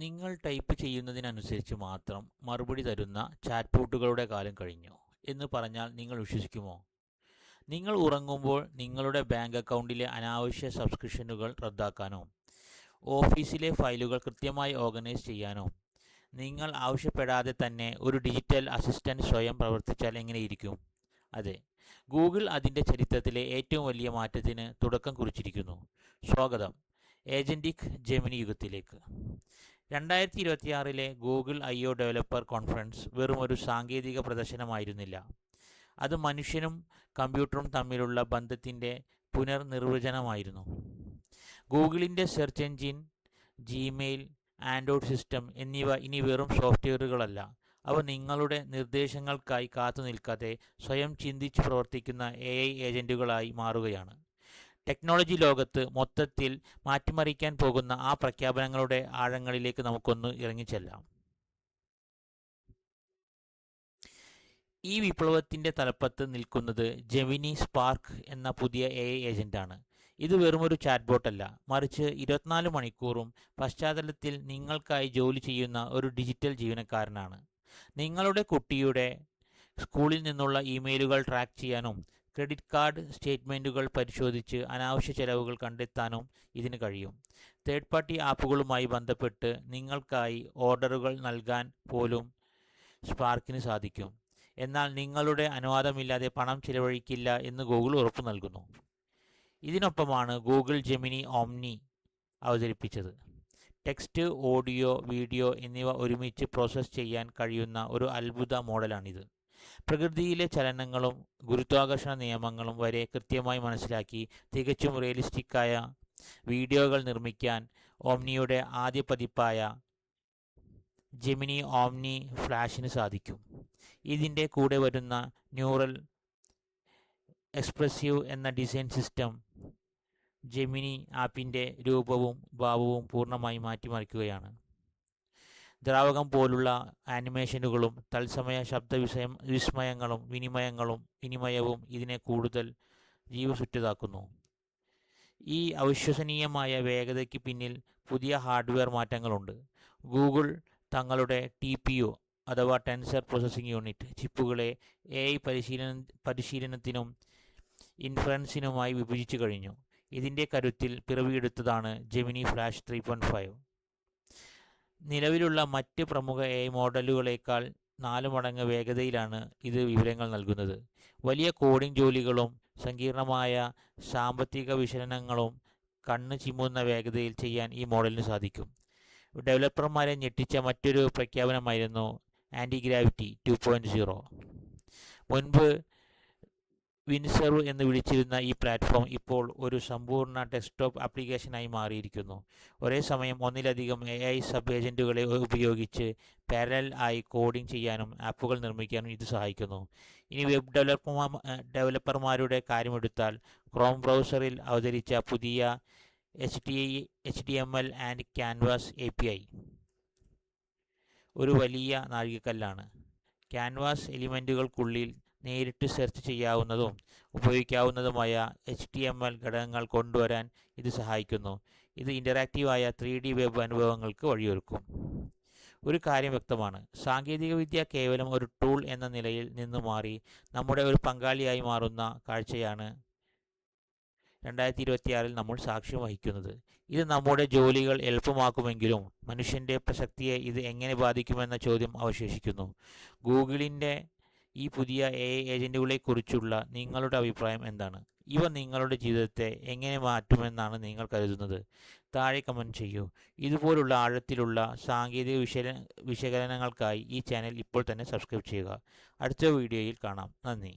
നിങ്ങൾ ടൈപ്പ് ചെയ്യുന്നതിനനുസരിച്ച് മാത്രം മറുപടി തരുന്ന ചാറ്റ്ബോട്ടുകളുടെ കാലം കഴിഞ്ഞു എന്ന് പറഞ്ഞാൽ നിങ്ങൾ വിശ്വസിക്കുമോ? നിങ്ങൾ ഉറങ്ങുമ്പോൾ നിങ്ങളുടെ ബാങ്ക് അക്കൗണ്ടിലെ അനാവശ്യ സബ്സ്ക്രിപ്ഷനുകൾ റദ്ദാക്കാനോ ഓഫീസിലെ ഫയലുകൾ കൃത്യമായി ഓർഗനൈസ് ചെയ്യാനോ നിങ്ങൾ ആവശ്യപ്പെടാതെ തന്നെ ഒരു ഡിജിറ്റൽ അസിസ്റ്റന്റ് സ്വയം പ്രവർത്തിച്ചാൽ എങ്ങനെയിരിക്കും? അതെ, ഗൂഗിൾ അതിൻ്റെ ചരിത്രത്തിലെ ഏറ്റവും വലിയ മാറ്റത്തിന് തുടക്കം കുറിച്ചിരിക്കുന്നു. സ്വാഗതം ഏജന്റിക് ജെമിനി യുഗത്തിലേക്ക്. 2026 ഗൂഗിൾ I/O ഡെവലപ്പർ കോൺഫറൻസ് വെറും ഒരു സാങ്കേതിക പ്രദർശനമായിരുന്നില്ല. അത് മനുഷ്യനും കമ്പ്യൂട്ടറും തമ്മിലുള്ള ബന്ധത്തിൻ്റെ പുനർനിർവചനമായിരുന്നു. ഗൂഗിളിൻ്റെ search engine, Gmail, Android system എന്നിവ ഇനി വെറും സോഫ്റ്റ്വെയറുകളല്ല. അവ നിങ്ങളുടെ നിർദ്ദേശങ്ങൾക്കായി കാത്തുനിൽക്കാതെ സ്വയം ചിന്തിച്ചു പ്രവർത്തിക്കുന്ന AI ഏജൻറ്റുകളായി മാറുകയാണ്. ടെക്നോളജി ലോകത്ത് മൊത്തത്തിൽ മാറ്റിമറിക്കാൻ പോകുന്ന ആ പ്രഖ്യാപനങ്ങളുടെ ആഴങ്ങളിലേക്ക് നമുക്കൊന്ന് ഇറങ്ങിച്ചെല്ലാം. ഈ വിപ്ലവത്തിൻ്റെ തലപ്പത്ത് നിൽക്കുന്നത് ജെമിനി സ്പാർക്ക് എന്ന പുതിയ AI ഏജന്റാണ്. ഇത് വെറുമൊരു ചാറ്റ്ബോട്ടല്ല, മറിച്ച് 24 മണിക്കൂറും പശ്ചാത്തലത്തിൽ നിങ്ങൾക്കായി ജോലി ചെയ്യുന്ന ഒരു ഡിജിറ്റൽ ജീവനക്കാരനാണ്. നിങ്ങളുടെ കുട്ടിയുടെ സ്കൂളിൽ നിന്നുള്ള ഇമെയിലുകൾ ട്രാക്ക് ചെയ്യാനും ക്രെഡിറ്റ് കാർഡ് സ്റ്റേറ്റ്മെൻറ്റുകൾ പരിശോധിച്ച് അനാവശ്യ ചെലവുകൾ കണ്ടെത്താനും ഇതിന് കഴിയും. തേർഡ് പാർട്ടി ആപ്പുകളുമായി ബന്ധപ്പെട്ട് നിങ്ങൾക്കായി ഓർഡറുകൾ നൽകാൻ പോലും സ്പാർക്കിന് സാധിക്കും. എന്നാൽ നിങ്ങളുടെ അനുവാദമില്ലാതെ പണം ചിലവഴിക്കില്ല എന്ന് ഗൂഗിൾ ഉറപ്പു നൽകുന്നു. ഇതിനൊപ്പമാണ് ഗൂഗിൾ ജെമിനി ഓംനി അവതരിപ്പിച്ചത്. ടെക്സ്റ്റ്, ഓഡിയോ, വീഡിയോ എന്നിവ ഒരുമിച്ച് പ്രോസസ്സ് ചെയ്യാൻ കഴിയുന്ന ഒരു അത്ഭുത മോഡലാണിത്. പ്രകൃതിയിലെ ചലനങ്ങളും ഗുരുത്വാകർഷണ നിയമങ്ങളും വരെ കൃത്യമായി മനസ്സിലാക്കി തികച്ചും റിയലിസ്റ്റിക്കായ വീഡിയോകൾ നിർമ്മിക്കാൻ ഓംനിയുടെ ആദ്യ പതിപ്പായ ജെമിനി ഓംനി ഫ്ലാഷിന് സാധിക്കും. ഇതിൻ്റെ കൂടെ വരുന്ന ന്യൂറൽ എക്സ്പ്രസീവ് എന്ന ഡിസൈൻ സിസ്റ്റം ജെമിനി ആപ്പിൻ്റെ രൂപവും ഭാവവും പൂർണ്ണമായി മാറ്റിമറിക്കുകയാണ്. ദ്രാവകം പോലുള്ള ആനിമേഷനുകളും തത്സമയ വിസ്മയങ്ങളും വിനിമയവും ഇതിനെ കൂടുതൽ ജീവസുറ്റതാക്കുന്നു. ഈ അവിശ്വസനീയമായ വേഗതയ്ക്ക് പിന്നിൽ പുതിയ ഹാർഡ്വെയർ മാറ്റങ്ങളുണ്ട്. ഗൂഗിൾ തങ്ങളുടെ TPU അഥവാ ടെൻസർ പ്രോസസ്സിംഗ് യൂണിറ്റ് ചിപ്പുകളെ AI പരിശീലനത്തിനും ഇൻഫറൻസിനുമായി വിഭജിച്ചു കഴിഞ്ഞു. ഇതിൻ്റെ കരുത്തിൽ പിറവിയെടുത്തതാണ് ജെമിനി ഫ്ലാഷ് 3.5. നിലവിലുള്ള മറ്റ് പ്രമുഖ AI മോഡലുകളേക്കാൾ 4 മടങ്ങ് വേഗതയിലാണ് ഇത് വിവരങ്ങൾ നൽകുന്നത്. വലിയ കോഡിംഗ് ജോലികളും സങ്കീർണമായ സാമ്പത്തിക വിശകലനങ്ങളും കണ്ണ് ചിമ്മുന്ന വേഗതയിൽ ചെയ്യാൻ ഈ മോഡലിന് സാധിക്കും. ഡെവലപ്പർമാരെ ഞെട്ടിച്ച മറ്റൊരു പ്രഖ്യാപനമായിരുന്നു ആൻറ്റിഗ്രാവിറ്റി 2.0. മുൻപ് വിൻഡ്സർവ് എന്ന് വിളിച്ചിരുന്ന ഈ പ്ലാറ്റ്ഫോം ഇപ്പോൾ ഒരു സമ്പൂർണ്ണ ഡെസ്ക്ടോപ്പ് ആപ്ലിക്കേഷനായി മാറിയിരിക്കുന്നു. ഒരേ സമയം ഒന്നിലധികം AI സബ് ഏജൻറ്റുകളെ ഉപയോഗിച്ച് പാരലൽ ആയി കോഡിംഗ് ചെയ്യാനും ആപ്പുകൾ നിർമ്മിക്കാനും ഇത് സഹായിക്കുന്നു. ഇനി വെബ് ഡെവലപ്പർമാരുടെ കാര്യമെടുത്താൽ ക്രോം ബ്രൗസറിൽ അവതരിച്ച പുതിയ HTML ആൻഡ് ക്യാൻവാസ് API ഒരു വലിയ നാഴികക്കല്ലാണ്. ക്യാൻവാസ് എലിമെൻറ്റുകൾക്കുള്ളിൽ നേരിട്ട് സെർച്ച് ചെയ്യാവുന്നതും ഉപയോഗിക്കാവുന്നതുമായ HTML ഘടകങ്ങൾ കൊണ്ടുവരാൻ ഇത് സഹായിക്കുന്നു. ഇത് ഇൻ്ററാക്റ്റീവായ 3D വെബ് അനുഭവങ്ങൾക്ക് വഴിയൊരുക്കും. ഒരു കാര്യം വ്യക്തമാണ്, സാങ്കേതികവിദ്യ കേവലം ഒരു ടൂൾ എന്ന നിലയിൽ നിന്ന് മാറി നമ്മുടെ ഒരു പങ്കാളിയായി മാറുന്ന കാഴ്ചയാണ് 2026 നമ്മൾ സാക്ഷ്യം വഹിക്കുന്നത്. ഇത് നമ്മുടെ ജോലികൾ എളുപ്പമാക്കുമെങ്കിലും മനുഷ്യൻ്റെ പ്രസക്തിയെ ഇത് എങ്ങനെ ബാധിക്കുമെന്ന ചോദ്യം അവശേഷിക്കുന്നു. ഗൂഗിളിൻ്റെ ഈ പുതിയ AI ഏജൻറ്റുകളെക്കുറിച്ചുള്ള നിങ്ങളുടെ അഭിപ്രായം എന്താണ്? ഇവ നിങ്ങളുടെ ജീവിതത്തെ എങ്ങനെ മാറ്റുമെന്നാണ് നിങ്ങൾ കരുതുന്നത്? താഴെ കമൻറ്റ് ചെയ്യൂ. ഇതുപോലുള്ള ആഴത്തിലുള്ള സാങ്കേതിക വിശകലനങ്ങൾക്കായി ഈ ചാനൽ ഇപ്പോൾ തന്നെ സബ്സ്ക്രൈബ് ചെയ്യുക. അടുത്ത വീഡിയോയിൽ കാണാം. നന്ദി.